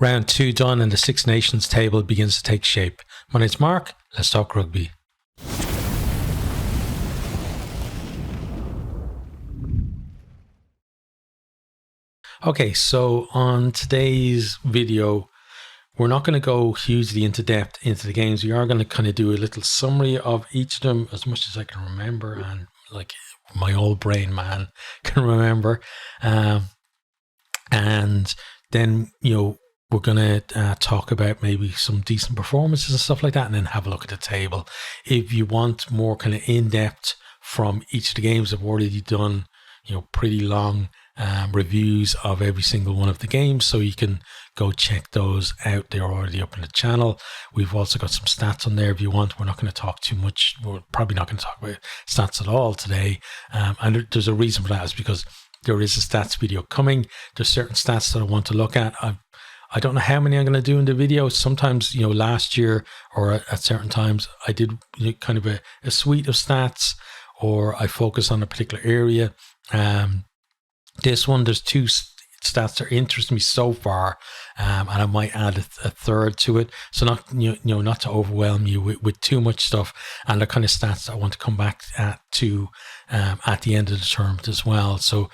Round 2 done and the Six Nations table begins to take shape. My name's Mark, let's talk rugby. Okay, so on today's video, we're not going to go hugely into depth into the games. We are going to kind of do a little summary of each of them as much as I can remember, and like my old brain man can remember. And then, we're going to talk about maybe some decent performances and stuff like that, and then have a look at the table. If you want more kind of in-depth from each of the games, I've already done, pretty long reviews of every single one of the games, so you can go check those out. They're already up on the channel. We've also got some stats on there if you want. We're not going to talk too much. We're probably not going to talk about stats at all today. And there's a reason for that, is because there is a stats video coming. There's certain stats that I want to look at. I don't know how many I'm going to do in the video. Sometimes, last year or at certain times, I did kind of a suite of stats, or I focus on a particular area. This one, there's two stats that interest me so far, and I might add a third to it. So not not to overwhelm you with too much stuff. And the kind of stats that I want to come back to at the end of the term as well. So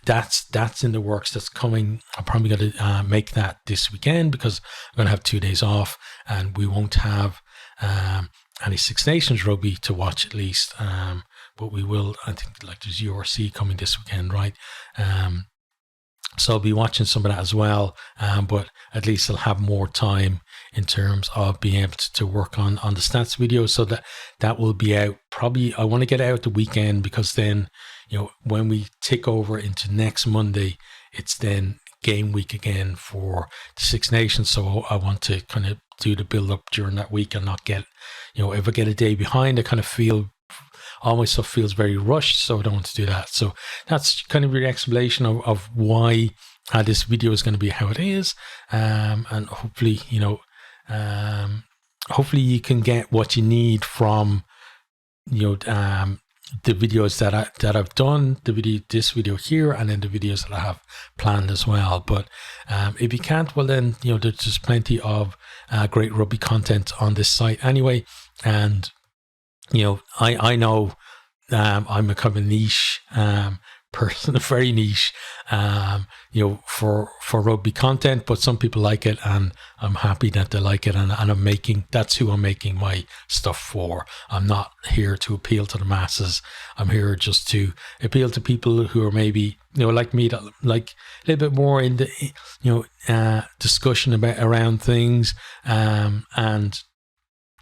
that's in the works. That's coming. I'm probably going to make that this weekend, because I'm going to have 2 days off, and we won't have any Six Nations rugby to watch, at least. But we will, I think, like there's URC coming this weekend, right? So I'll be watching some of that as well. But at least I'll have more time in terms of being able to work on the stats video. So that will be out probably. I want to get out the weekend, because then, when we tick over into next Monday, it's then game week again for the Six Nations. So I want to kind of do the build up during that week and not get, if I get a day behind, I kind of feel all my stuff feels very rushed, so I don't want to do that. So that's kind of your explanation of why this video is going to be how it is, and hopefully, hopefully you can get what you need from, the videos that I've done, this video here, and then the videos that I have planned as well. But if you can't, well then, there's just plenty of great rugby content on this site anyway. And I know I'm a kind of a niche person, very niche, for rugby content, but some people like it, and I'm happy that they like it, and that's who I'm making my stuff for. I'm not here to appeal to the masses. I'm here just to appeal to people who are maybe, like me, that like a little bit more in the, discussion around things, and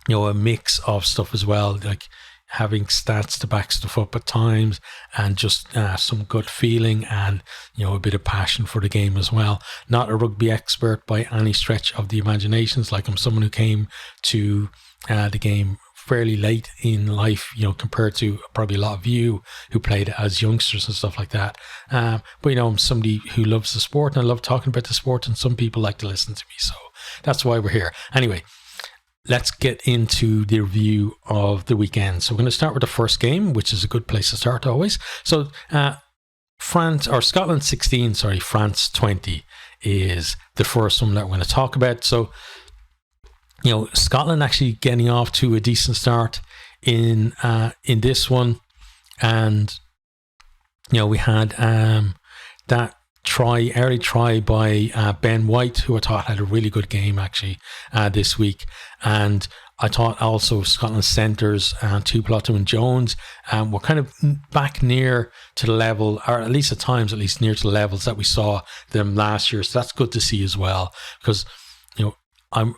a mix of stuff as well, like having stats to back stuff up at times, and just some gut feeling, and a bit of passion for the game as well. Not a rugby expert by any stretch of the imaginations. Like, I'm someone who came to the game fairly late in life, compared to probably a lot of you who played as youngsters and stuff like that. But I'm somebody who loves the sport, and I love talking about the sport, and some people like to listen to me. So that's why we're here. Anyway, let's get into the review of the weekend. So we're going to start with the first game, which is a good place to start always. So Scotland 16, France 20 is the first one that we're going to talk about. So, Scotland actually getting off to a decent start in this one. And, we had that early try by Ben White, who I thought had a really good game actually this week. And I thought also Scotland's centres, Tuipulotu and Jones, were kind of back near to the level, or at least at times, near to the levels that we saw them last year. So that's good to see as well, because I'm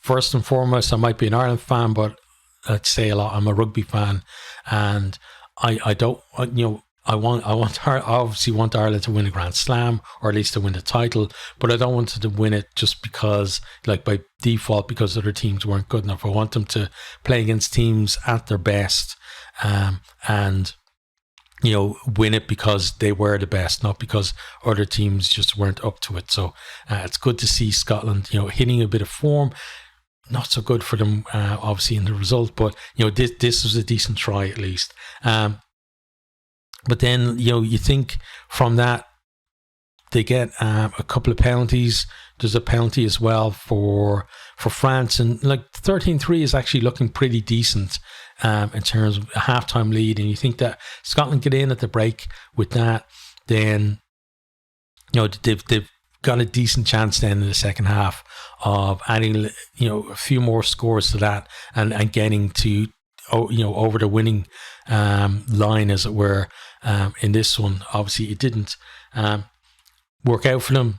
first and foremost, I might be an Ireland fan, but I'd say a lot, I'm a rugby fan, and I don't I obviously want Ireland to win a Grand Slam, or at least to win the title, but I don't want them to win it just because, like, by default, because other teams weren't good enough. I want them to play against teams at their best, and win it because they were the best, not because other teams just weren't up to it. So it's good to see Scotland, hitting a bit of form. Not so good for them, obviously, in the result, but this was a decent try at least. But then, you think from that, they get a couple of penalties. There's a penalty as well for France, and like 13-3 is actually looking pretty decent in terms of a halftime lead. And you think that Scotland get in at the break with that, then they've got a decent chance then in the second half of adding a few more scores to that and getting to over the winning line, as it were. In this one, obviously it didn't work out for them.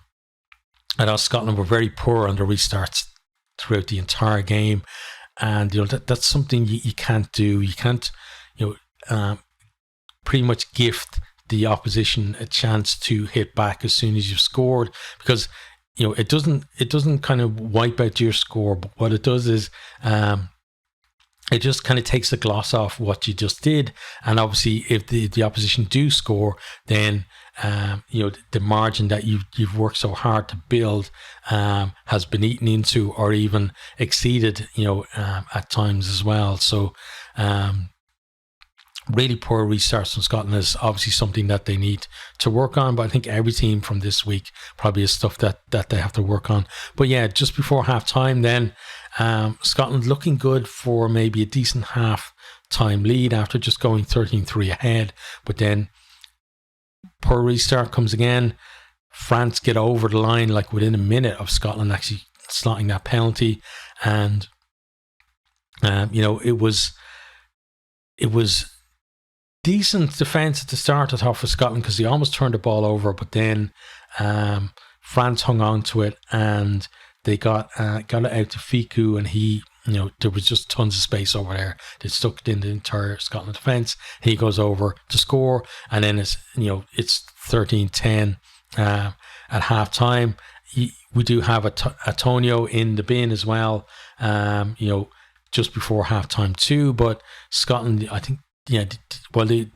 I thought Scotland were very poor on the restarts throughout the entire game, and that's something you can't do. You can't pretty much gift the opposition a chance to hit back as soon as you've scored, because it doesn't kind of wipe out your score, but what it does is it just kind of takes the gloss off what you just did. And obviously if the opposition do score, then the margin that you've worked so hard to build has been eaten into or even exceeded at times as well. So really poor restarts from Scotland is obviously something that they need to work on, but I think every team from this week probably has stuff that they have to work on. But yeah, just before half time then, Scotland looking good for maybe a decent half time lead after just going 13-3 ahead, but then poor restart comes again. France get over the line like within a minute of Scotland actually slotting that penalty, and it was decent defence at the start, I thought, for Scotland, because they almost turned the ball over, but then France hung on to it and they got it out to Fiku, and he, there was just tons of space over there. They stuck it in the entire Scotland defence. He goes over to score, and then it's 13-10 at half time. We do have Antonio in the bin as well, just before half time too, but Scotland, I think, they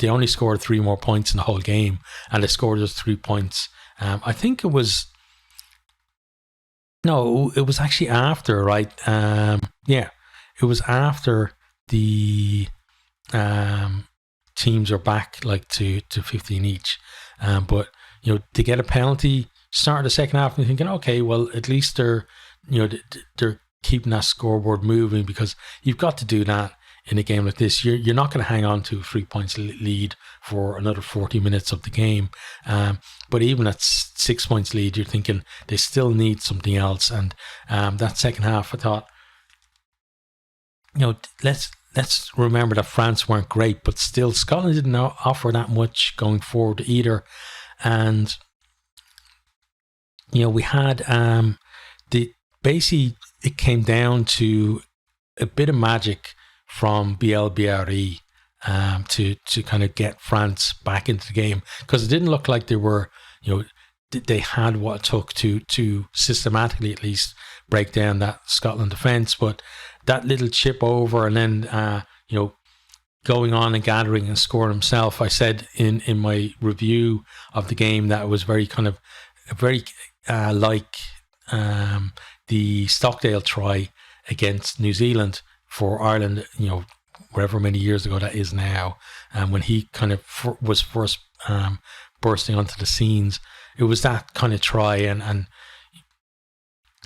only scored 3 more points in the whole game, and they scored just 3 points. I think it was actually after, right? It was after the teams are back like to 15 each. But to get a penalty, start the second half, and you're thinking, okay, well, at least they're keeping that scoreboard moving, because you've got to do that in a game like this. You're not going to hang on to a 3 points lead for another 40 minutes of the game. But even at 6 points lead, you're thinking they still need something else. And that second half, I thought, let's remember that France weren't great, but still Scotland didn't offer that much going forward either. And we had basically it came down to a bit of magic from BLBRE to kind of get France back into the game, because it didn't look like they were, they had what it took to systematically at least break down that Scotland defence. But that little chip over and then going on and gathering and scoring himself, I said in my review of the game that it was very like the Stockdale try against New Zealand for Ireland, whatever many years ago that is now, when he kind of was first bursting onto the scenes. It was that kind of try, and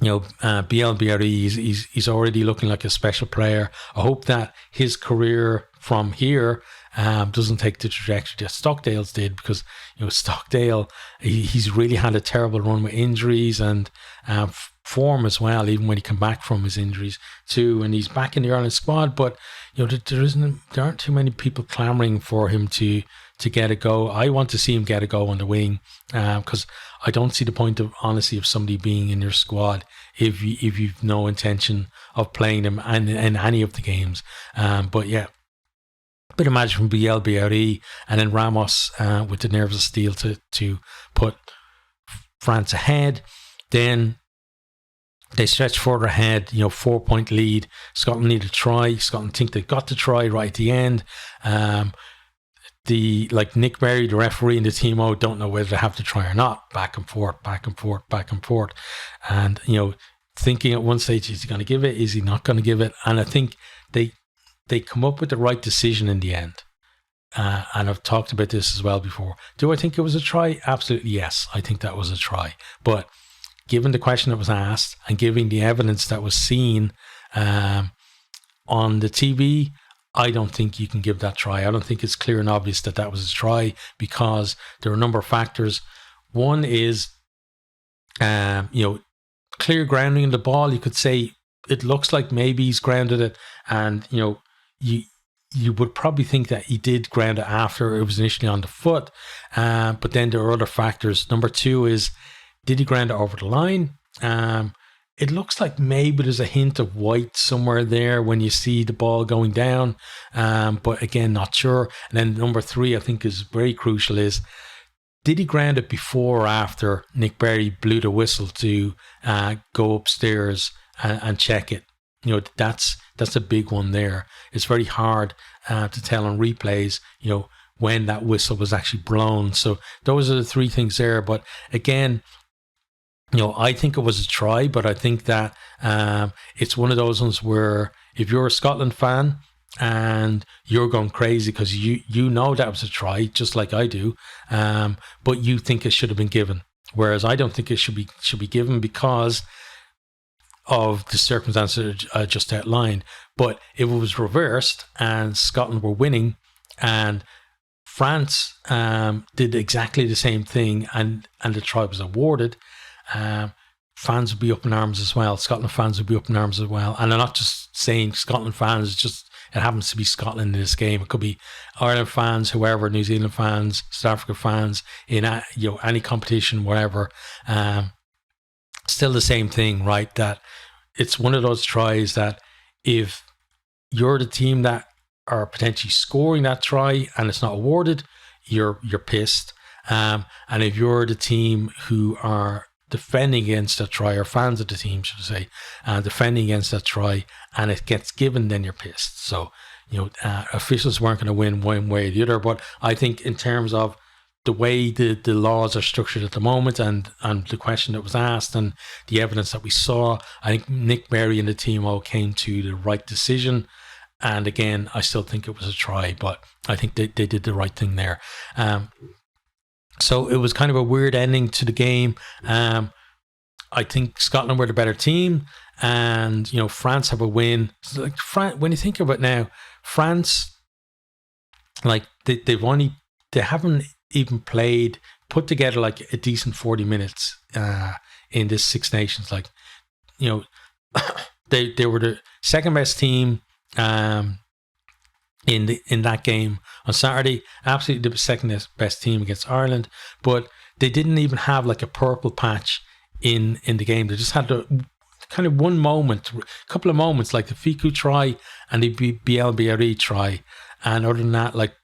BLBRE, he's already looking like a special player. I hope that his career from here doesn't take the trajectory that Stockdale's did, because Stockdale, he's really had a terrible run with injuries and form as well, even when he came back from his injuries too, and he's back in the Ireland squad. But there aren't too many people clamouring for him to get a go. I want to see him get a go on the wing, because I don't see the point of, honestly, of somebody being in your squad if you've no intention of playing them in any of the games. But yeah, bit of magic from BLBRE, and then Ramos with the nerves of steel to put France ahead. Then they stretch further ahead, 4 point lead. Scotland need a try. Scotland think they got the try right at the end. Nick Berry, the referee, and the team don't know whether they have to try or not. Back and forth. And, thinking at one stage, is he going to give it? Is he not going to give it? And I think they come up with the right decision in the end. and I've talked about this as well before. Do I think it was a try? Absolutely, yes. I think that was a try. But given the question that was asked and given the evidence that was seen on the TV, I don't think you can give that try. I don't think it's clear and obvious that that was a try, because there are a number of factors. One is, clear grounding in the ball. You could say it looks like maybe he's grounded it, and you would probably think that he did ground it after it was initially on the foot. But then there are other factors. Number two is, did he ground it over the line? It looks like maybe there's a hint of white somewhere there when you see the ball going down. But again, not sure. And then number three, I think is very crucial, is, did he ground it before or after Nick Berry blew the whistle to go upstairs and check it? That's a big one there. It's very hard to tell on replays, when that whistle was actually blown. So those are the three things there. But again, I think it was a try, but I think that it's one of those ones where if you're a Scotland fan and you're going crazy because you know that was a try, just like I do, but you think it should have been given. Whereas I don't think it should be given because of the circumstances I just outlined. But if it was reversed and Scotland were winning and France did exactly the same thing and the try was awarded, fans would be up in arms as well. Scotland fans would be up in arms as well. And I'm not just saying Scotland fans, it happens to be Scotland in this game. It could be Ireland fans, whoever, New Zealand fans, South Africa fans, in any competition, whatever. Still the same thing, right? That it's one of those tries that if you're the team that are potentially scoring that try and it's not awarded, you're pissed. And if you're the team who are defending against that try, or fans of the team, should I say, defending against that try, and it gets given, then you're pissed. So, officials weren't going to win one way or the other. But I think in terms of the way the laws are structured at the moment and the question that was asked and the evidence that we saw, I think Nick Berry and the team all came to the right decision. And again, I still think it was a try, but I think they did the right thing there. So it was kind of a weird ending to the game. I think Scotland were the better team, and France have a win. So when you think of it now, France, like they haven't even put together like a decent 40 minutes in this Six Nations. Like they were the second best team in that game on Saturday. Absolutely the second best team against Ireland, but they didn't even have like a purple patch in the game. They just had kind of a couple of moments, like the Fiku try and the BLBRE try, and other than that, like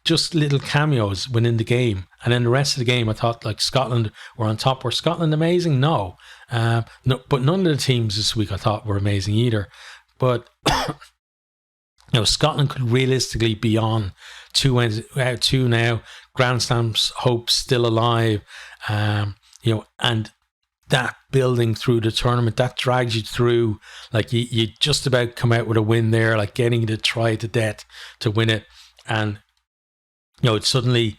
just little cameos within the game. And then the rest of the game, I thought like Scotland were on top. Were Scotland amazing? No, but none of the teams this week I thought were amazing either. But Scotland could realistically be on 2 now. Grand Slam's hopes still alive. And that building through the tournament, that drags you through. Like you just about come out with a win there, like getting to try to death to win it. And, it's suddenly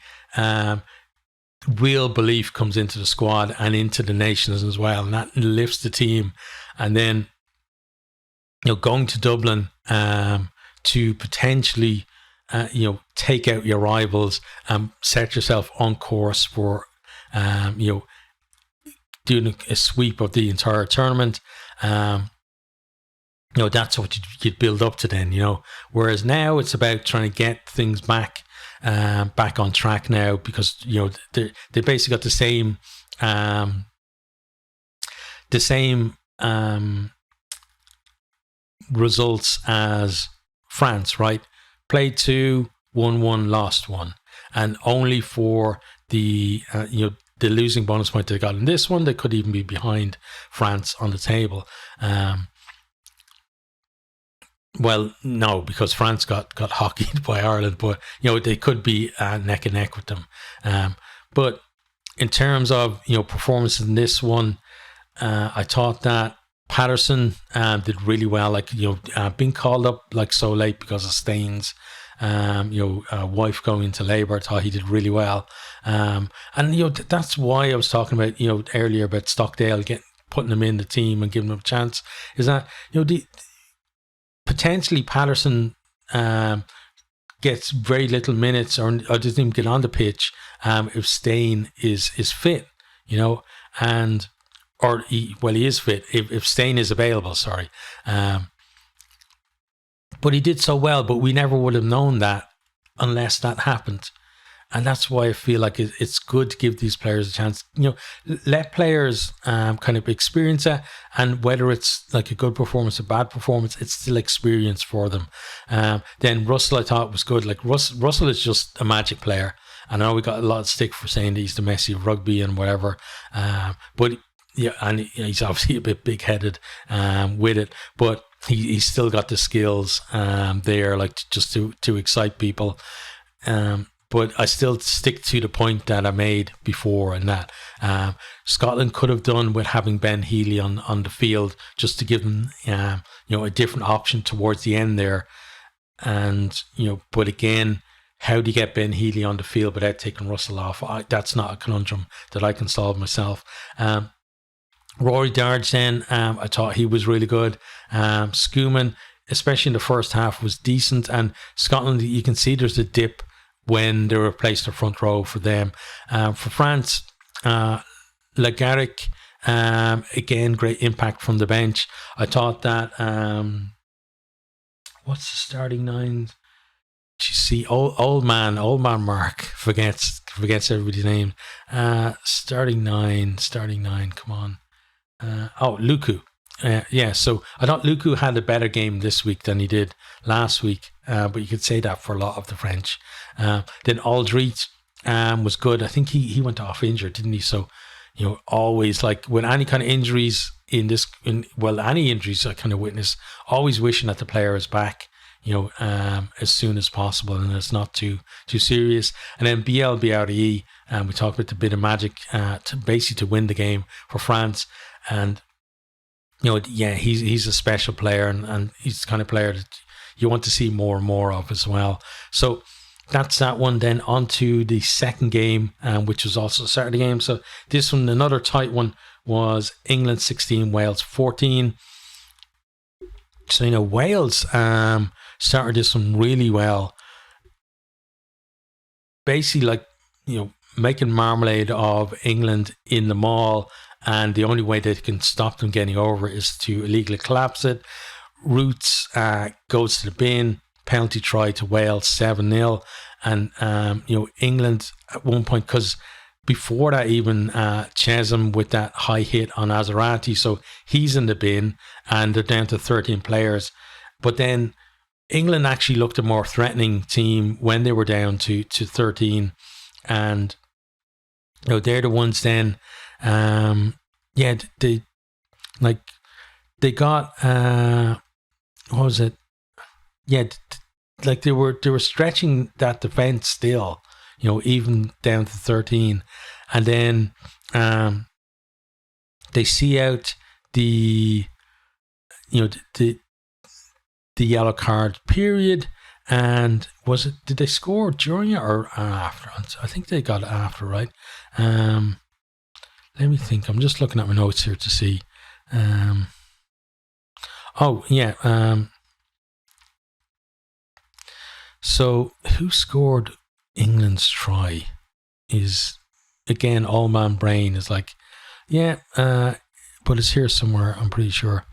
real belief comes into the squad and into the nations as well. And that lifts the team. And then, going to Dublin to potentially, take out your rivals and set yourself on course for, doing a sweep of the entire tournament. That's what you'd build up to then, Whereas now it's about trying to get things back on track now, because, they basically got the same results as France, right? Played 2, won 1, lost 1, and only for the losing bonus point they got in this one, they could even be behind France on the table. Well, no, because France got hockeyed by Ireland, but they could be neck and neck with them. But in terms of performances in this one, I thought that Patterson did really well. Like being called up like so late because of stains, wife going into labour. I thought he did really well. And that's why I was talking about earlier about Stockdale putting him in the team and giving him a chance. Is that potentially Patterson gets very little minutes or doesn't even get on the pitch if Stain is fit, and he is fit if Stain is available. Sorry, but he did so well, but we never would have known that unless that happened. And that's why I feel like it's good to give these players a chance. Let players kind of experience it, and whether it's like a good performance, a bad performance, it's still experience for them. Then Russell, I thought was good. Like Russell is just a magic player. I know we got a lot of stick for saying that he's the Messi of rugby and whatever, but yeah, and he's obviously a bit big-headed with it, but he's still got the skills there, like just to excite people. But I still stick to the point that I made before, and that Scotland could have done with having Ben Healy on the field, just to give them a different option towards the end there. And but again, how do you get Ben Healy on the field without taking Russell off? That's not a conundrum that I can solve myself. Rory Darge then, I thought he was really good. Schoeman, especially in the first half, was decent. And Scotland, you can see there's a dip when they replaced the front row for them. For France, Lagaric, again, great impact from the bench. I thought that, what's the starting nine? You see, old man Mark forgets everybody's name. Starting nine, come on. Luku. So I thought Luku had a better game this week than he did last week, but you could say that for a lot of the French. Then Aldrit was good. I think he went off injured, didn't he? So, always like with any kind of injuries any injuries I kind of witness, always wishing that the player is back, as soon as possible and it's not too serious. And then BLBRE, we talked about the bit of magic to win the game for France. And he's a special player, and he's the kind of player that you want to see more and more of as well. So that's that one. Then on to the second game, which was also a Saturday game. So this one, another tight one, was England 16, Wales 14. So, Wales started this one really well. Basically, making marmalade of England in the maul, and the only way they can stop them getting over is to illegally collapse it. Roots goes to the bin, penalty try to Wales 7-0, and England at one point, because before that even Chesham with that high hit on Azarati, so he's in the bin and they're down to 13 players. But then England actually looked a more threatening team when they were down to 13, and they're the ones then. They got what was it? They were stretching that defense still, even down to 13, and then they see out the yellow card period. And did they score during it or after? I think they got it after, right? Let me think. I'm just looking at my notes here to see. So who scored England's try is, again, all man brain is like, but it's here somewhere, I'm pretty sure.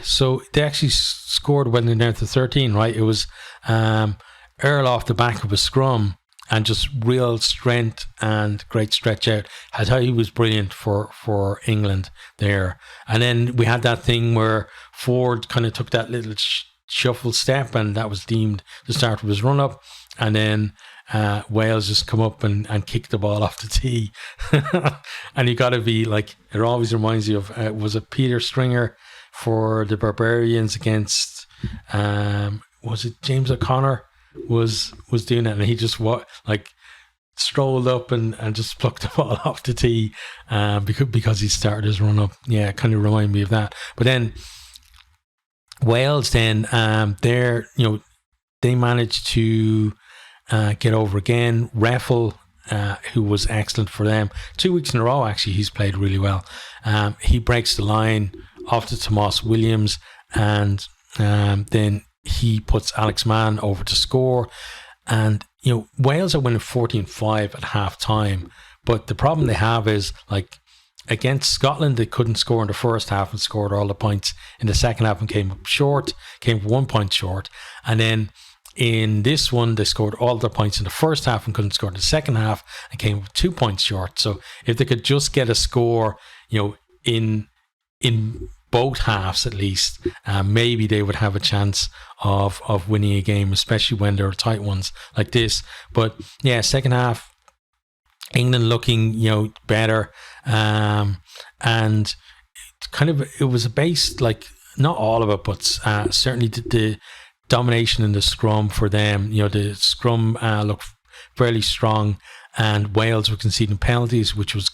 So they actually scored when they're down to 13, right? It was Earl off the back of a scrum and just real strength and great stretch out. I thought he was brilliant for England there. And then we had that thing where Ford kind of took that little shuffle step, and that was deemed the start of his run-up. And then Wales just come up and kick the ball off the tee. And you got to be like, it always reminds you of, was it Peter Stringer for the Barbarians against, was it James O'Connor was doing it, and he just strolled up and just plucked the ball off the tee because he started his run up. Yeah, it kind of reminded me of that. But then Wales then, they managed to get over again. Reffel, who was excellent for them 2 weeks in a row, actually, he's played really well. He breaks the line off to Tomas Williams, and then he puts Alex Mann over to score. And, Wales are winning 14-5 at half time. But the problem they have is, like, against Scotland, they couldn't score in the first half and scored all the points in the second half and came 1 point short. And then in this one, they scored all their points in the first half and couldn't score in the second half and came 2 points short. So if they could just get a score, in both halves at least, maybe they would have a chance of winning a game, especially when there are tight ones like this. But yeah, second half, England looking, better, and kind of it was based, like, not all of it, but certainly the domination in the scrum for them. The scrum looked fairly strong, and Wales were conceding penalties, which was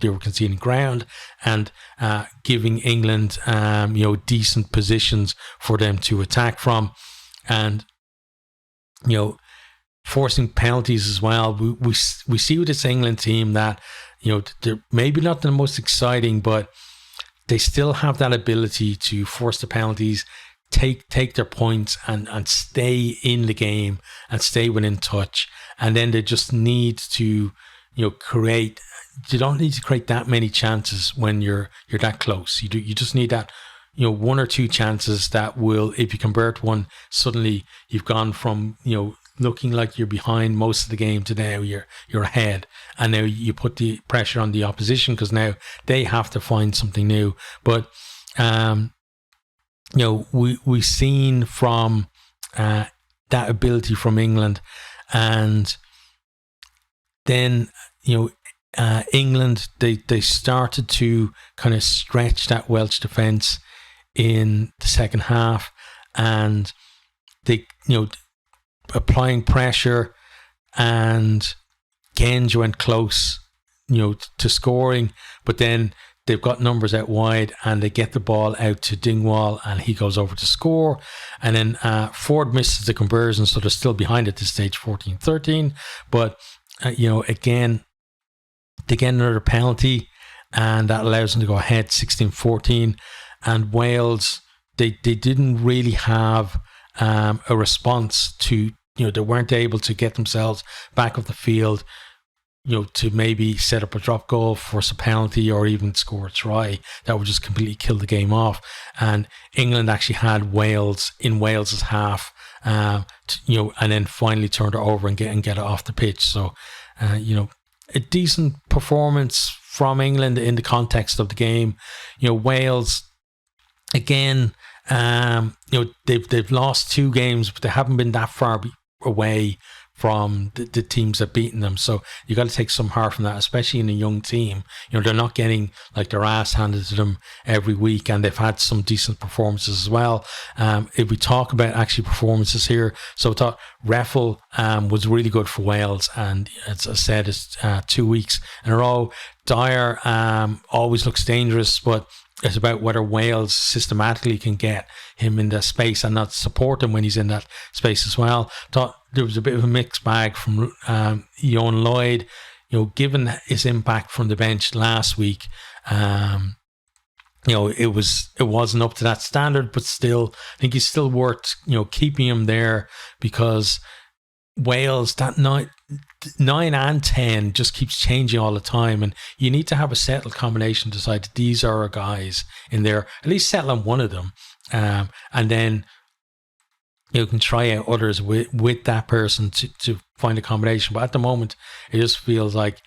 they were conceding ground and giving England decent positions for them to attack from, and forcing penalties as well. We see with this England team that they're maybe not the most exciting, but they still have that ability to force the penalties, take their points and stay in the game and stay within touch. And then they just need to create. You don't need to create that many chances when you're that close. You just need that 1 or 2 chances that will, if you convert one, suddenly you've gone from looking like you're behind most of the game to now you're ahead, and now you put the pressure on the opposition because now they have to find something new. But we've seen from that ability from England, and then England they started to kind of stretch that Welsh defence in the second half, and they applying pressure, and Genge went close to scoring, but then they've got numbers out wide and they get the ball out to Dingwall and he goes over to score, and then Ford misses the conversion, so they're still behind at this stage 14-13, but again they get another penalty and that allows them to go ahead 16-14. And Wales, they didn't really have a response to, they weren't able to get themselves back off the field, to maybe set up a drop goal, force a penalty, or even score a try that would just completely kill the game off. And England actually had Wales in Wales's half, and then finally turned it over and get it off the pitch. So, a decent performance from England in the context of the game. Wales, again, they've lost 2 games, but they haven't been that far away from the teams that beaten them. So you got to take some heart from that, especially in a young team. They're not getting like their ass handed to them every week, and they've had some decent performances as well. If we talk about actually performances here, so I thought Reffel was really good for Wales, and as I said, it's 2 weeks in a row. Dyer always looks dangerous, but it's about whether Wales systematically can get him in that space and not support him when he's in that space as well. Thought there was a bit of a mixed bag from Ioan Lloyd. Given his impact from the bench last week, it wasn't up to that standard, but still, I think he's still worth keeping him there, because Wales, that 9 and 10 just keeps changing all the time, and you need to have a settled combination, decide that these are our guys in there, at least settle on one of them, and then you can try out others with that person to find a combination. But at the moment, it just feels like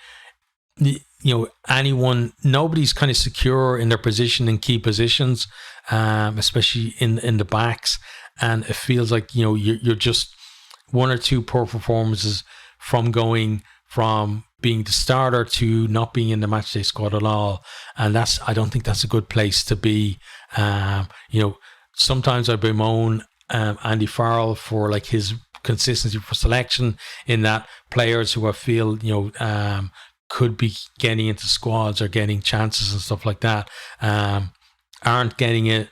nobody's kind of secure in their position in key positions, especially in the backs, and it feels like you're just 1 or 2 poor performances from going from being the starter to not being in the matchday squad at all. And I don't think that's a good place to be. Sometimes I bemoan Andy Farrell for like his consistency for selection, in that players who I feel could be getting into squads or getting chances and stuff like that aren't getting it.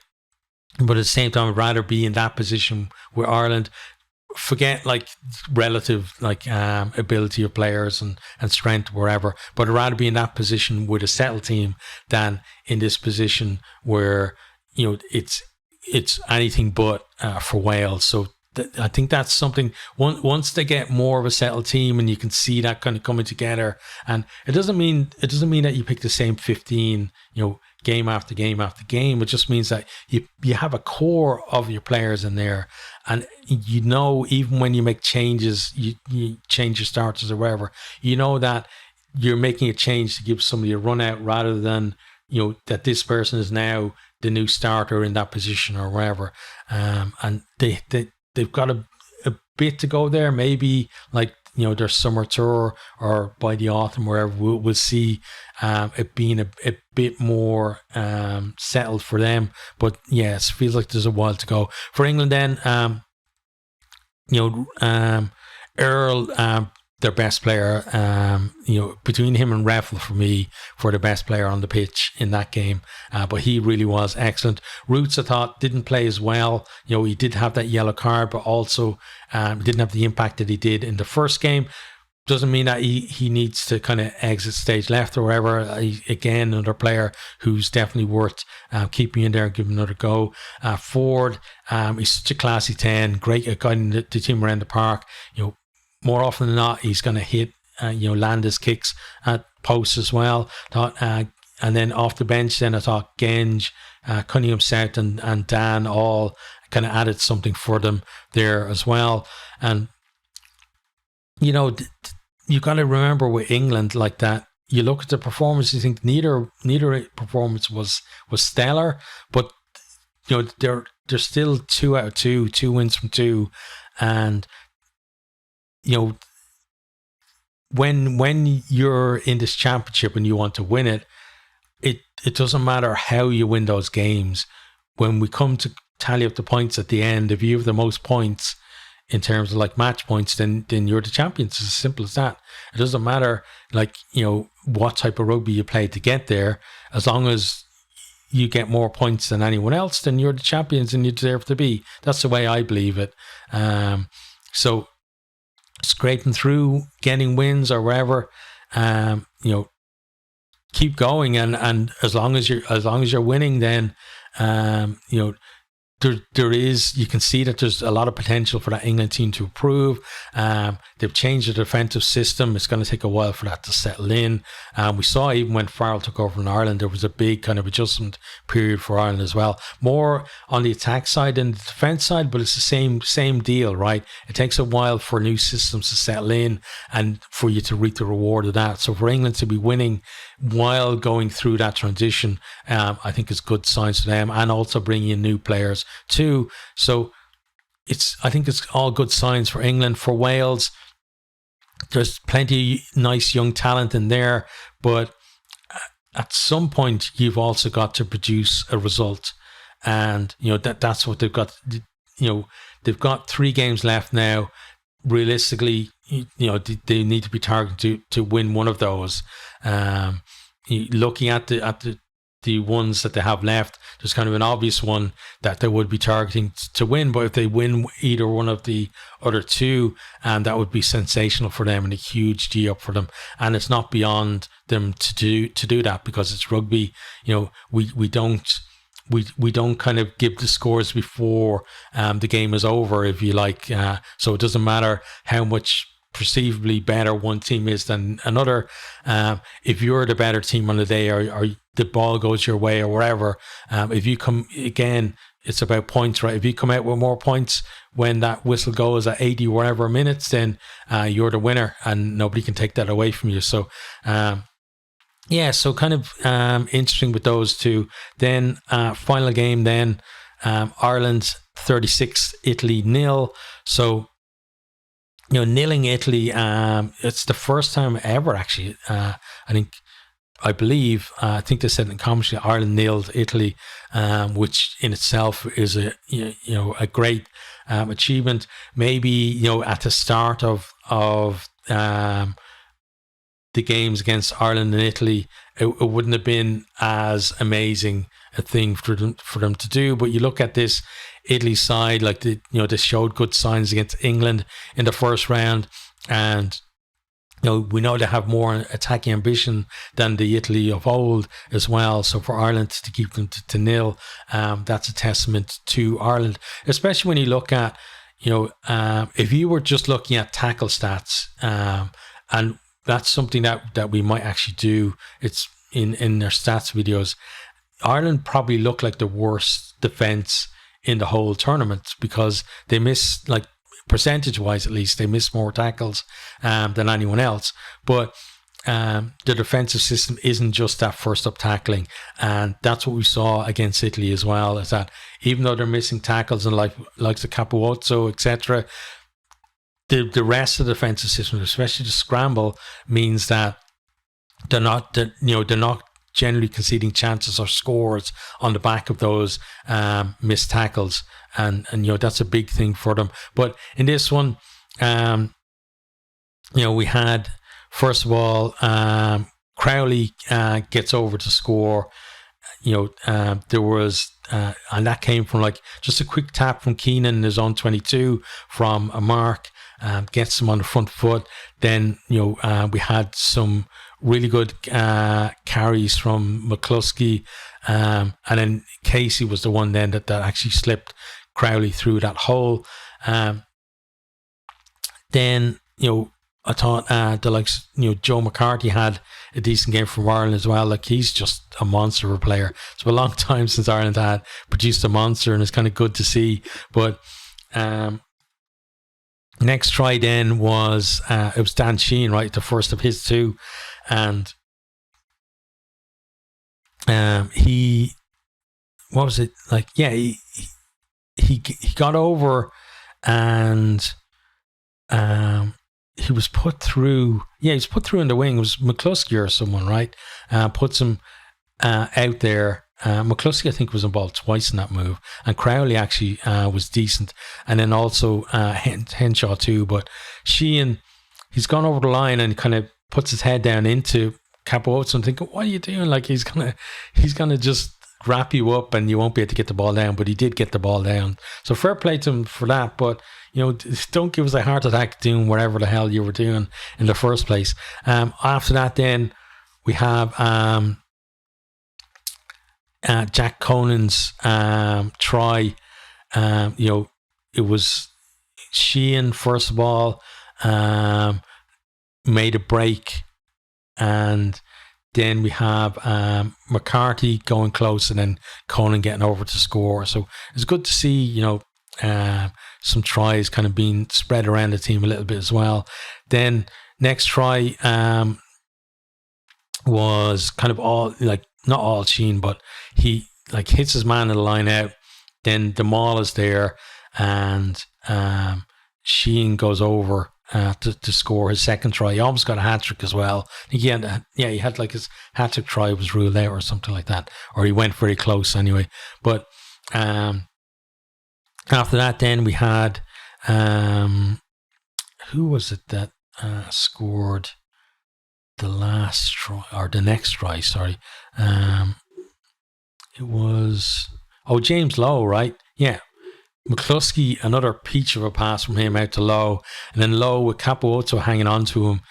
But at the same time, I'd rather be in that position with Ireland. Forget like relative like ability of players and strength wherever, but I'd rather be in that position with a settled team than in this position where it's anything but for Wales. So I think that's something. Once they get more of a settled team and you can see that kind of coming together, and it doesn't mean that you pick the same 15, game after game after game. It just means that you have a core of your players in there, and even when you make changes, you change your starters or whatever, that you're making a change to give somebody a run out rather than that this person is now the new starter in that position or wherever. And they've got a bit to go there. Maybe like their summer tour or by the autumn, wherever we'll see it being a bit more settled for them. But yes, it feels like there's a while to go for England. Then Earl, their best player, between him and Reffel for me, for the best player on the pitch in that game. But he really was excellent. Roots, I thought, didn't play as well. He did have that yellow card, but also didn't have the impact that he did in the first game. Doesn't mean that he needs to kind of exit stage left or wherever. Again, another player who's definitely worth keeping in there and giving another go. Ford, he's such a classy 10, great at guiding the team around the park. More often than not, he's going to hit, land his kicks at posts as well. And then off the bench, then I thought Genge, Cunningham South and Dan all kind of added something for them there as well. And, you got to remember with England like that, you look at the performance, you think neither performance was stellar, but, they're still 2 out of 2 wins from 2. And, when you're in this championship and you want to win it, it doesn't matter how you win those games. When we come to tally up the points at the end, if you have the most points in terms of like match points, then you're the champions. It's as simple as that. It doesn't matter what type of rugby you played to get there. As long as you get more points than anyone else, then you're the champions and you deserve to be. That's the way I believe it. So scraping through, getting wins or wherever, keep going, and as long as you're winning, then there is, you can see that there's a lot of potential for that England team to improve. They've changed the defensive system. It's going to take a while for that to settle in. We saw even when Farrell took over in Ireland, there was a big kind of adjustment period for Ireland as well. More on the attack side than the defense side, but it's the same deal, right? It takes a while for new systems to settle in and for you to reap the reward of that. So for England to be winning while going through that transition, I think is good signs to them, and also bringing in new players too. So I think it's all good signs for England. For Wales, there's plenty of nice young talent in there, but at some point you've also got to produce a result, and that's what they've got. They've got 3 games left now. Realistically, they need to be targeted to win one of those. Looking at the ones that they have left, there's kind of an obvious one that they would be targeting to win. But if they win either one of the other 2, that would be sensational for them and a huge G up for them. And it's not beyond them to do that, because it's rugby. We don't kind of give the scores before the game is over, if you like. So it doesn't matter how much perceivably better one team is than another. If you're the better team on the day, or the ball goes your way or wherever, if you come, again, it's about points, right? If you come out with more points when that whistle goes at 80 whatever minutes, then you're the winner and nobody can take that away from you. So so kind of interesting with those 2. Then final game then, Ireland 36, Italy 0. So nilling Italy, it's the first time ever, actually. I believe they said in commentary, Ireland nilled Italy, which in itself is a great achievement. Maybe at the start of the games against Ireland and Italy, it wouldn't have been as amazing a thing for them to do. But you look at this Italy side, like they showed good signs against England in the first round, and we know they have more attacking ambition than the Italy of old as well. So for Ireland to keep them to nil, that's a testament to Ireland, especially when you look at, if you were just looking at tackle stats, and that's something that we might actually do. It's in their stats videos. Ireland probably look like the worst defense in the whole tournament because they miss, like, percentage-wise at least, they miss more tackles than anyone else. But the defensive system isn't just that first-up tackling, and that's what we saw against Italy as well, is that even though they're missing tackles and like the Capuozzo, etc., the rest of the defensive system, especially the scramble, means that they're not generally conceding chances or scores on the back of those missed tackles, and that's a big thing for them. But in this one, we had, first of all, Crowley gets over to score. There was and that came from like just a quick tap from Keenan in his own 22 from a mark, gets him on the front foot. Then we had some really good carries from McCluskey, and then Casey was the one then that actually slipped Crowley through that hole. Then I thought the likes, Joe McCarthy had a decent game from Ireland as well. Like, he's just a monster of a player. It's been a long time since Ireland had produced a monster, and it's kind of good to see. But next try then was it was Dan Sheehan, right, the first of his two, and he, what was it like? Yeah, he got over, and he was put through. Yeah, he was put through in the wing. It was McCluskey or someone, right? Puts him out there. McCluskey, I think, was involved twice in that move, and Crowley actually was decent, and then also Henshaw too. But Sheehan, he's gone over the line and kind of puts his head down into Capuozzo. I'm thinking, what are you doing? Like, he's gonna just wrap you up and you won't be able to get the ball down. But he did get the ball down, so fair play to him for that. But don't give us a heart attack doing whatever the hell you were doing in the first place. After that, then we have Jack Conan's try. It was Sheehan, first of all, made a break, and then we have McCarthy going close, and then Conan getting over to score. So it's good to see, some tries kind of being spread around the team a little bit as well. Then next try was kind of all, like, not all Sheehan, but he like hits his man in the line out. Then the maul is there, and Sheehan goes over to score his second try. He almost got a hat trick as well. I think he had like his hat trick try was ruled out or something like that, or he went very close anyway. But after that, then we had who was it that scored the last try, or the next try? Sorry, it was James Lowe, right? Yeah. McCluskey, another peach of a pass from him out to Lowe, and then Lowe with Capuozzo hanging on to him,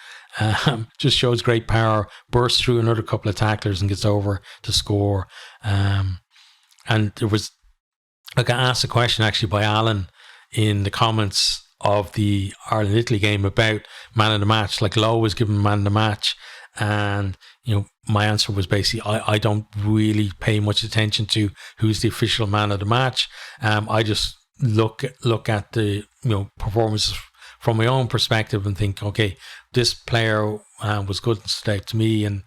just shows great power, bursts through another couple of tacklers and gets over to score. And there was, like, I asked a question actually by Alan in the comments of the Ireland-Italy game about man of the match. Like, Lowe was given man of the match, and my answer was basically I don't really pay much attention to who's the official man of the match. I just look at the performances from my own perspective and think, okay, this player was good and stood out to me, and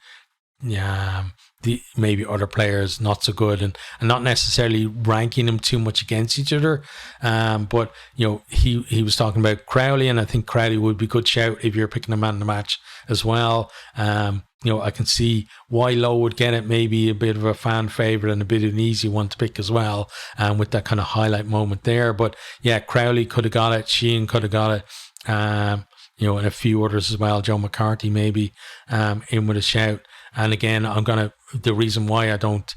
maybe other players not so good, and not necessarily ranking them too much against each other. But he was talking about Crowley, and I think Crowley would be a good shout if you're picking a man in the match as well. I can see why Lowe would get it, maybe a bit of a fan favourite and a bit of an easy one to pick as well, with that kind of highlight moment there. But yeah, Crowley could have got it, Sheehan could have got it. and a few others as well. Joe McCarthy maybe in with a shout. And again, the reason why I don't,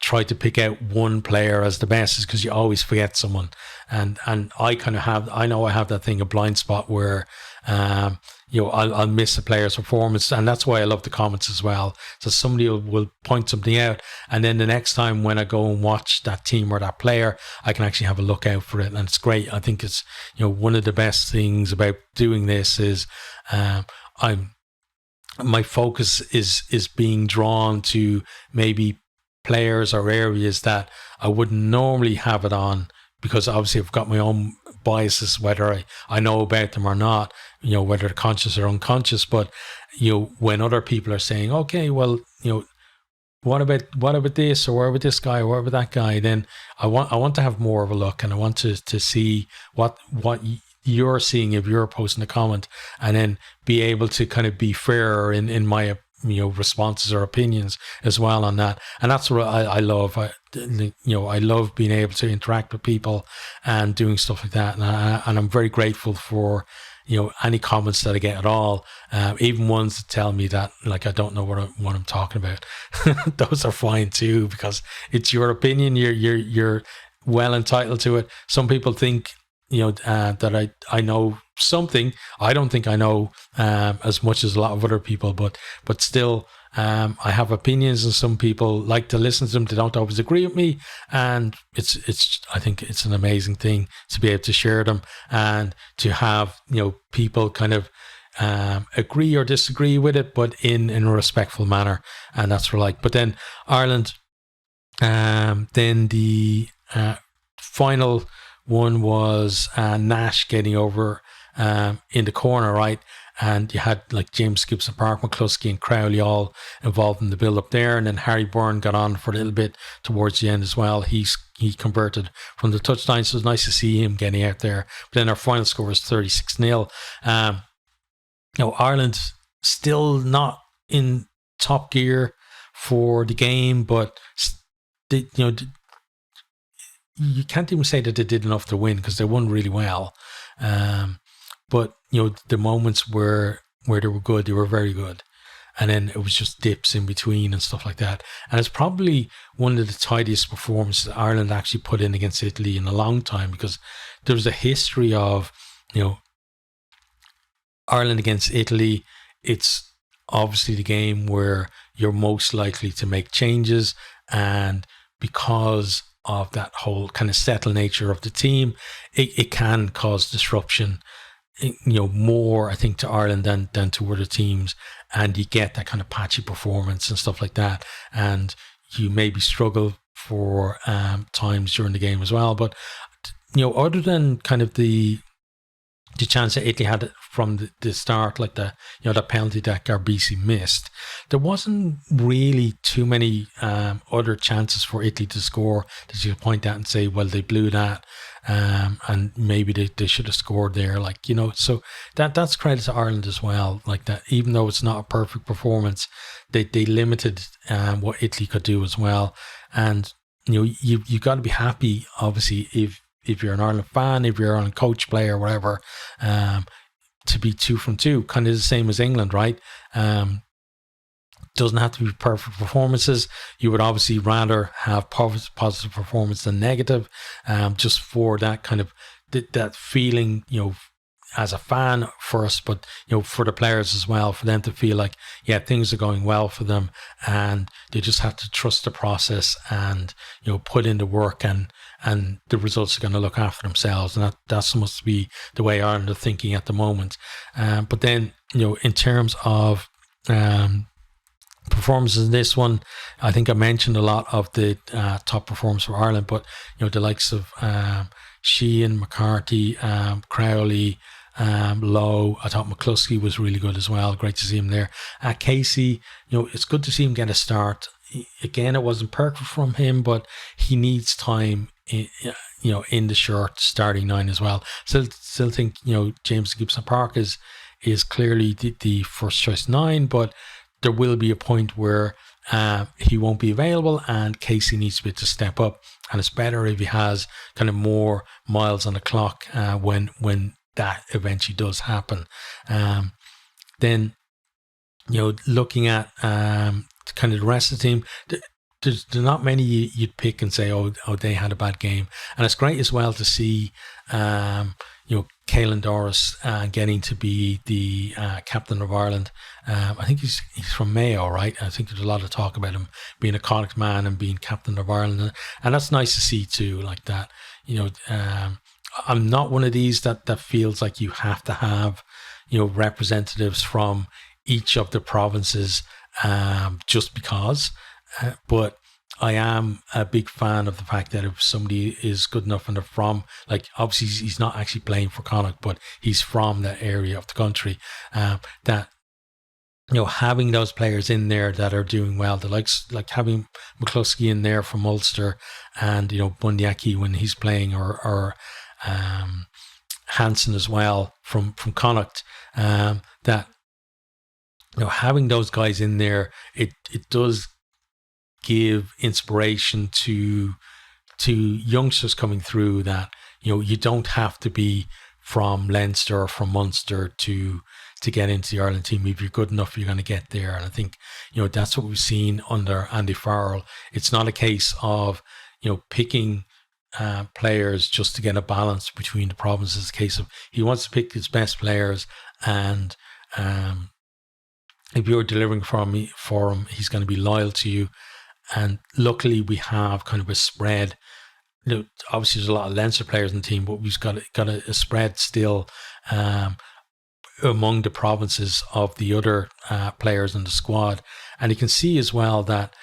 try to pick out one player as the best is because you always forget someone. And I kind of I know I have that thing, a blind spot where, I'll miss a player's performance. And that's why I love the comments as well. So somebody will point something out. And then the next time when I go and watch that team or that player, I can actually have a look out for it. And it's great. I think it's, one of the best things about doing this is, my focus is being drawn to maybe players or areas that I wouldn't normally have it on, because obviously I've got my own biases, whether I know about them or not, whether they're conscious or unconscious. But, when other people are saying, okay, well, what about this, or what about this guy, or what about that guy, then I want to have more of a look, and I want to see what you're seeing if you're posting a comment, and then be able to kind of be fairer in my responses or opinions as well on that. And that's what I love. I love being able to interact with people and doing stuff like that. And I'm very grateful for any comments that I get at all, even ones that tell me that like I don't know what I'm talking about. Those are fine too, because it's your opinion. You're well entitled to it. Some people think that I know something. I don't think I know as much as a lot of other people, but still, I have opinions, and some people like to listen to them. They don't always agree with me, and I think it's an amazing thing to be able to share them and to have people kind of agree or disagree with it, but in a respectful manner, and that's what I like. But then Ireland, then the final one was Nash getting over in the corner, right? And you had like James Gibson Park, McCluskey and Crowley all involved in the build up there. And then Harry Byrne got on for a little bit towards the end as well. He converted from the touchline, so it was nice to see him getting out there. But then our final score was 36-0. Ireland still not in top gear for the game, but you can't even say that they did enough to win, because they won really well. But the moments where they were good, they were very good. And then it was just dips in between and stuff like that. And it's probably one of the tidiest performances Ireland actually put in against Italy in a long time, because there's a history of, Ireland against Italy. It's obviously the game where you're most likely to make changes, and because of that whole kind of settled nature of the team, it can cause disruption, more I think to Ireland than to other teams, and you get that kind of patchy performance and stuff like that, and you maybe struggle for times during the game as well. But other than kind of the chance that Italy had from the start, like the penalty that Garbisi missed, there wasn't really too many other chances for Italy to score that you could point out and say, well, they blew that, and maybe they should have scored there, so that's credit to Ireland as well, like that. Even though it's not a perfect performance, they limited what Italy could do as well. And you got to be happy, obviously, if you're an Ireland fan, if you're an Ireland coach, player, whatever, to be 2 from 2, kind of the same as England, right? Doesn't have to be perfect performances. You would obviously rather have positive performance than negative, just for that kind of that feeling, as a fan first, but for the players as well, for them to feel like, yeah, things are going well for them, and they just have to trust the process and put in the work, and the results are going to look after themselves. And that must be the way Ireland are thinking at the moment. But then in terms of performances in this one, I think I mentioned a lot of the top performers for Ireland, but the likes of Sheehan, McCarthy, Crowley, Lowe. I thought McCluskey was really good as well. Great to see him there. Casey, it's good to see him get a start. Again, it wasn't perfect from him, but he needs time in the short starting 9 as well. Still think James Gibson Park is clearly the first choice 9, but there will be a point where he won't be available, and Casey needs to be to step up. And it's better if he has kind of more miles on the clock when that eventually does happen. Then, looking at kind of the rest of the team, there's not many you'd pick and say, oh, they had a bad game. And it's great as well to see, Caelan Doris getting to be the captain of Ireland. I think he's from Mayo, right? I think there's a lot of talk about him being a Connacht man and being captain of Ireland. And that's nice to see too, like that. I'm not one of these that feels like you have to have, representatives from each of the provinces just because. But I am a big fan of the fact that if somebody is good enough and they're from, like, obviously he's not actually playing for Connacht, but he's from that area of the country, that, having those players in there that are doing well, the likes, like having McCluskey in there from Ulster and, Bundyaki when he's playing, or Hansen as well from Connacht, that, having those guys in there, it does give inspiration to youngsters coming through that, you don't have to be from Leinster or from Munster to get into the Ireland team. If you're good enough, you're going to get there. And I think, that's what we've seen under Andy Farrell. It's not a case of, picking players just to get a balance between the provinces. It's a case of he wants to pick his best players, and if you're delivering for him, he's going to be loyal to you. And luckily, we have kind of a spread. Obviously, there's a lot of Leinster players in the team, but we've got a spread still among the provinces of the other players in the squad. And you can see as well that,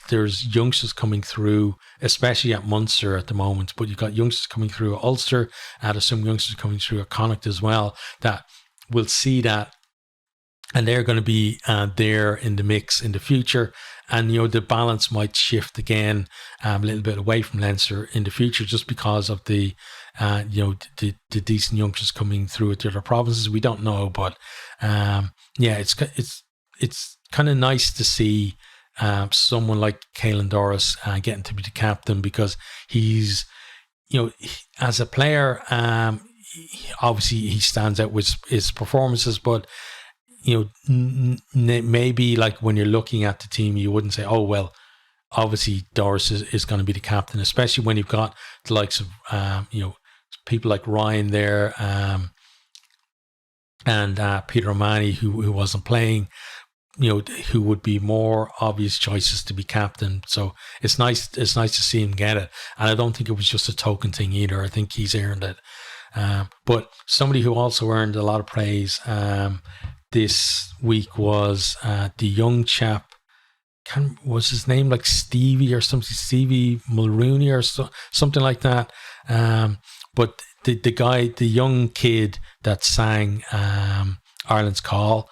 there's youngsters coming through, especially at Munster at the moment, but you've got youngsters coming through at Ulster, and there's some youngsters coming through at Connacht as well, that will see that, and they're going to be there in the mix in the future. And, the balance might shift again a little bit away from Leinster in the future, just because of the decent youngsters coming through at the other provinces. We don't know, but it's kind of nice to see someone like Caelan Doris getting to be the captain, because he's, as a player, obviously he stands out with his performances, but maybe like when you're looking at the team, you wouldn't say, oh, well, obviously Doris is going to be the captain, especially when you've got the likes of, people like Ryan there, and Peter O'Mahony, who wasn't playing, who would be more obvious choices to be captain. So it's nice to see him get it. And I don't think it was just a token thing either. I think he's earned it. But somebody who also earned a lot of praise this week was the young chap. Was his name like Stevie or something? Stevie Mulrooney or something like that. But the young kid that sang Ireland's Call,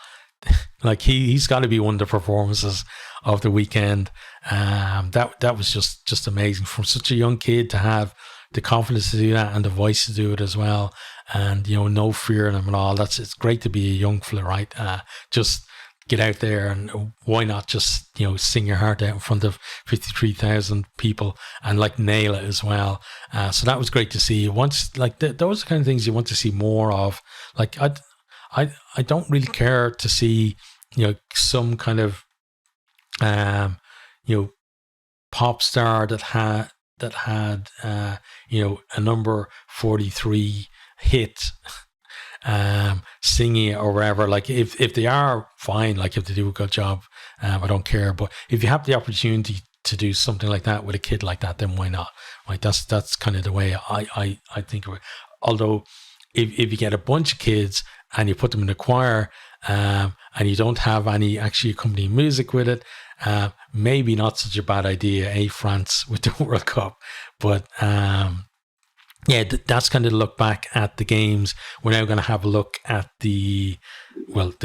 like he's got to be one of the performances of the weekend. That was just amazing, from such a young kid to have the confidence to do that and the voice to do it as well, and no fear in him at all. It's great to be a young fella, right? Just get out there, and why not just sing your heart out in front of 53,000 people and like nail it as well. So that was great to see. Once like those are the kind of things you want to see more of. Like I don't really care to see some kind of pop star that had a number 43 hit singing or wherever. Like if they are fine, like if they do a good job, I don't care. But if you have the opportunity to do something like that with a kid like that, then why not? Right? That's kind of the way I think of it. Although if you get a bunch of kids and you put them in a choir, and you don't have any actually accompanying music with it, maybe not such a bad idea, France with the World Cup. But that's kind of the look back at the games. We're now going to have a look at the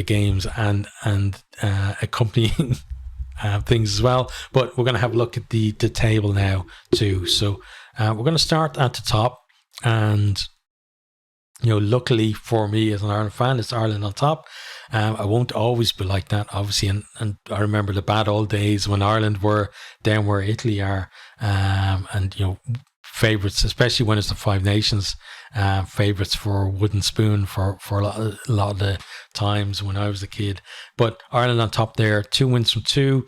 games and accompanying things as well. But we're going to have a look at the table now too. So we're going to start at the top, and luckily for me as an Ireland fan, it's Ireland on top. I won't always be like that, obviously, and I remember the bad old days when Ireland were down where Italy are, and favourites, especially when it's the Five Nations, favourites for wooden spoon for a lot of the times when I was a kid. But Ireland on top there, 2 wins from 2,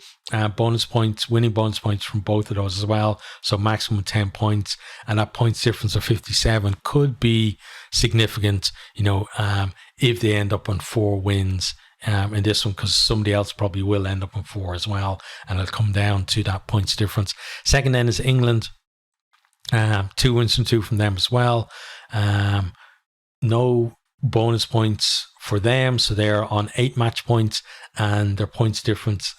bonus points, winning bonus points from both of those as well. So maximum 10 points, and that points difference of 57 could be significant, if they end up on 4 wins in this one, because somebody else probably will end up on 4 as well, and it'll come down to that points difference. Second then is England, 2 wins from 2 from them as well. No bonus points for them, so they're on 8 match points, and their points difference,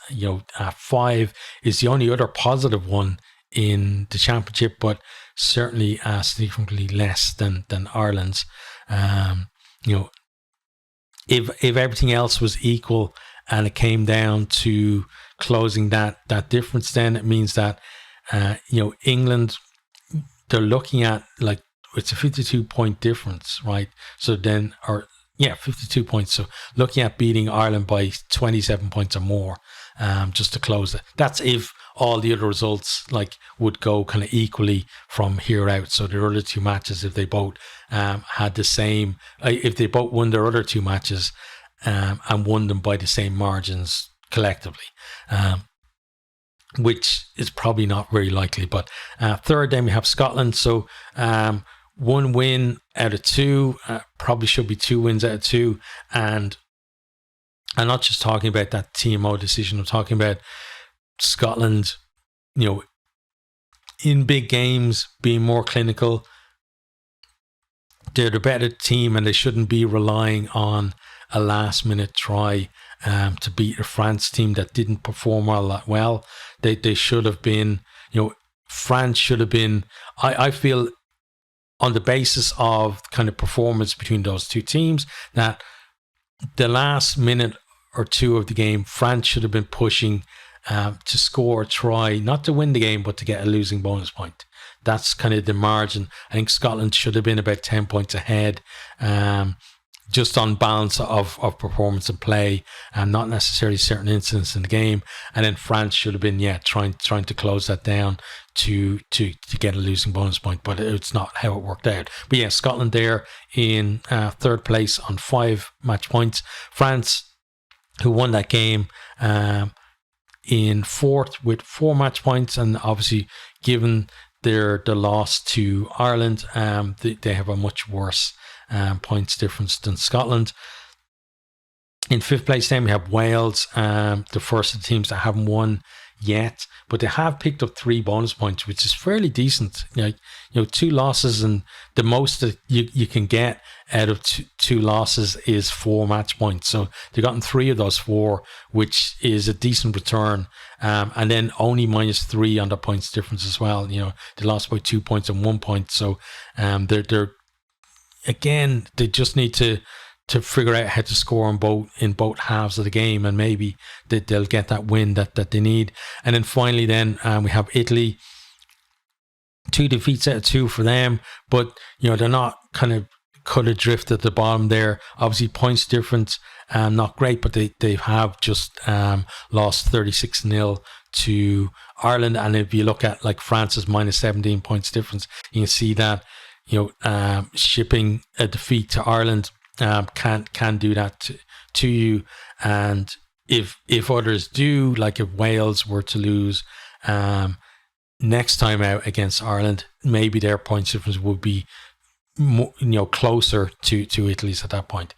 5 is the only other positive one in the championship, but certainly significantly less than Ireland's. If everything else was equal and it came down to closing that difference, then it means that England, they're looking at like it's a 52-point difference, right? So then, 52 points. So looking at beating Ireland by 27 points or more, just to close it. That's if all the other results would go kind of equally from here out. So the other 2 matches, if they both had the same, if they both won their other 2 matches and won them by the same margins collectively, which is probably not very likely. But third, then we have Scotland. So 1 win out of 2, probably should be 2 wins out of 2. And I'm not just talking about that TMO decision. I'm talking about Scotland, in big games, being more clinical. They're the better team, and they shouldn't be relying on a last-minute try to beat a France team that didn't perform all that well. They should have been, France should have been, I feel, on the basis of kind of performance between those 2 teams, that the last minute or 2 of the game, France should have been pushing to score a try, not to win the game, but to get a losing bonus point. That's kind of the margin. I think Scotland should have been about 10 points ahead, just on balance of performance and play, and not necessarily certain incidents in the game. And then France should have been, trying to close that down to get a losing bonus point, but it's not how it worked out. But Scotland there in third place on 5 match points. France, who won that game, in fourth with 4 match points, and obviously given their loss to Ireland, they have a much worse points difference than Scotland. In 5th place then we have Wales, the first of the teams that haven't won yet, but they have picked up 3 bonus points, which is fairly decent. 2 losses, and the most that you can get out of 2 losses is 4 match points. So they've gotten 3 of those 4, which is a decent return. And then only -3 on the points difference as well. They lost by 2 points and 1 point. So they're again, they just need to figure out how to score in both halves of the game, and maybe they'll get that win that they need. And then finally then we have Italy, 2 defeats out of 2 for them, but they're not kind of cut adrift at the bottom there. Obviously points difference not great, but they have just lost 36-0 to Ireland. And if you look at France's -17 points difference, you can see that shipping a defeat to Ireland can do that to you. And if others do, if Wales were to lose next time out against Ireland, maybe their points difference would be more, closer to Italy's at that point.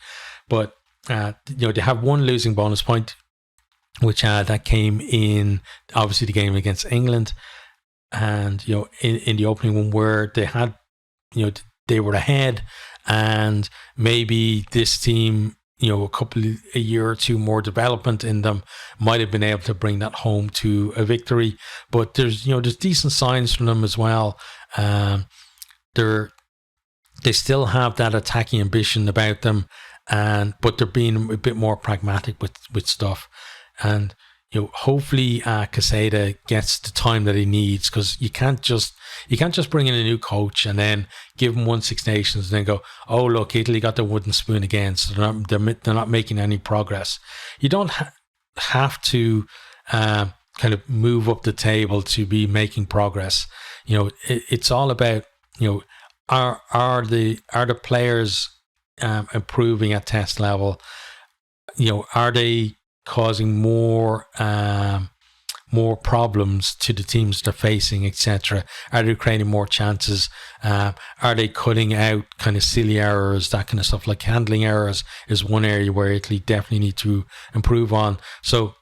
But they have 1 losing bonus point, which that came in obviously the game against England, and in the opening one where they had they were ahead, and maybe this team, a year or 2 more development in them might have been able to bring that home to a victory. But there's decent signs from them as well. They still have that attacking ambition about them, but they're being a bit more pragmatic with stuff. And hopefully Caseta gets the time that he needs, because you can't just bring in a new coach and then give him 1 Six Nations and then go, oh look, Italy got the wooden spoon again, so they're not making any progress. You don't have to kind of move up the table to be making progress. It's all about, are the players improving at test level? Are they causing more problems to the teams they're facing, etc.? Are they creating more chances? Are they cutting out kind of silly errors, that kind of stuff? Like handling errors is one area where Italy definitely need to improve on. So,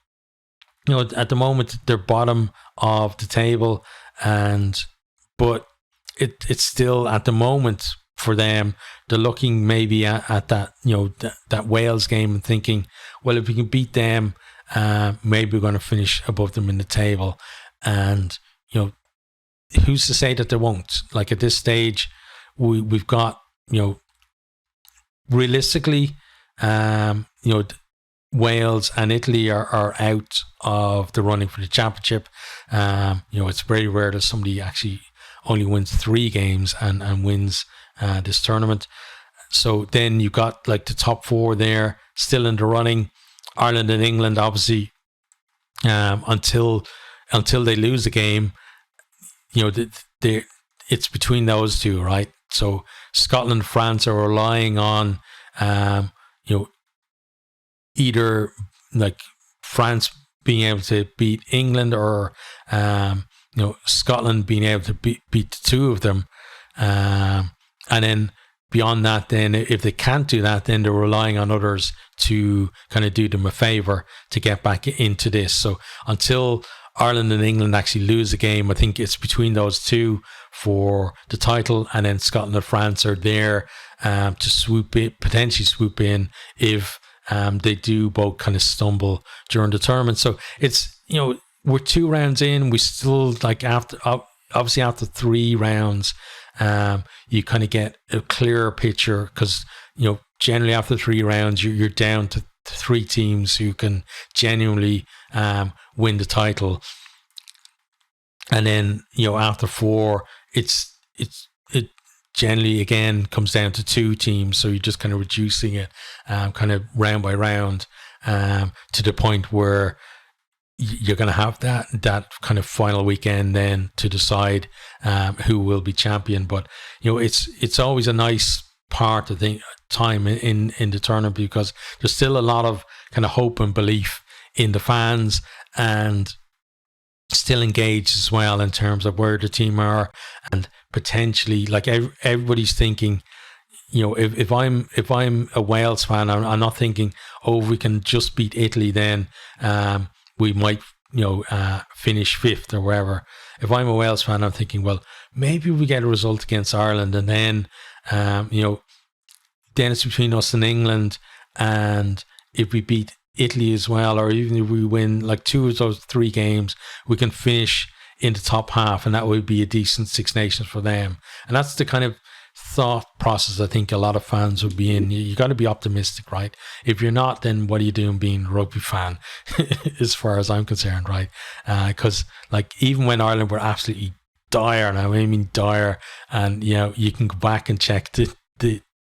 at the moment they're bottom of the table, but it's still at the moment for them. They're looking maybe at that, that Wales game and thinking, well, if we can beat them, maybe we're going to finish above them in the table. And who's to say that they won't? Like at this stage, we've got, realistically, Wales and Italy are out of the running for the championship. It's very rare that somebody actually only wins 3 games and wins this tournament. So then you got like the top 4 there still in the running. Ireland and England, obviously, until they lose the game, it's between those two, right? So Scotland and France are relying on, either like France being able to beat England or, Scotland being able to beat the 2 of them. And then beyond that, then if they can't do that, then they're relying on others to kind of do them a favour to get back into this. So until Ireland and England actually lose a game, I think it's between those 2 for the title, and then Scotland and France are there to potentially swoop in if they do both kind of stumble during the tournament. So it's, we're 2 rounds in. We still, like, after 3 rounds, you kind of get a clearer picture, because generally after 3 rounds you're down to 3 teams who can genuinely win the title, and then after 4 it generally again comes down to 2 teams. So you're just kind of reducing it kind of round by round to the point where you're going to have that kind of final weekend then to decide who will be champion. But it's always a nice part of the time in the tournament, because there's still a lot of kind of hope and belief in the fans, and still engaged as well in terms of where the team are, and potentially, like, everybody's thinking, if I'm a Wales fan, I'm not thinking, oh, if we can just beat Italy, then we might finish 5th or wherever. If I'm a Wales fan, I'm thinking, well, maybe we get a result against Ireland, and then then it's between us and England, and if we beat Italy as well, or even if we win like 2 of those 3 games, we can finish in the top half, and that would be a decent Six Nations for them. And that's the kind of thought process I think a lot of fans would be in. You got to be optimistic, right? If you're not, then what are you doing being a rugby fan, as far as I'm concerned, right? Because like, even when Ireland were absolutely dire, and I mean dire, and you can go back and check the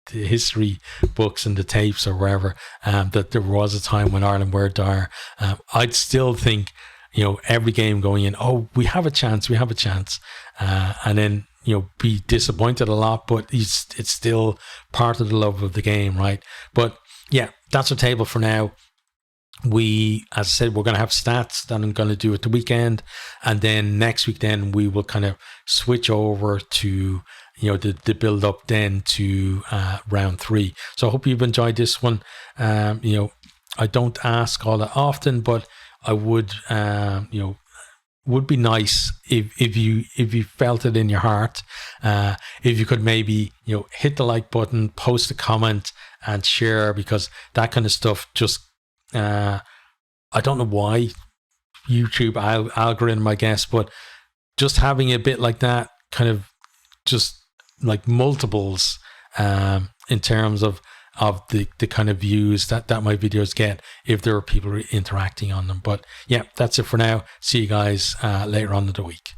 history books and the tapes or wherever, that there was a time when Ireland were dire. I'd still think, every game going in, oh, we have a chance, and then be disappointed a lot, but it's still part of the love of the game, right? But yeah, that's our table for now. We, as I said, we're going to have stats that I'm going to do at the weekend, and then next week then we will kind of switch over to the build up then to round 3. So I hope you've enjoyed this one. I don't ask all that often, but I would would be nice if you felt it in your heart, if you could maybe hit the like button, post a comment, and share, because that kind of stuff just I don't know why YouTube algorithm, I guess, but just having a bit like that kind of just like multiples in terms of the kind of views that my videos get if there are people interacting on them. But yeah, that's it for now. See you guys later on in the week.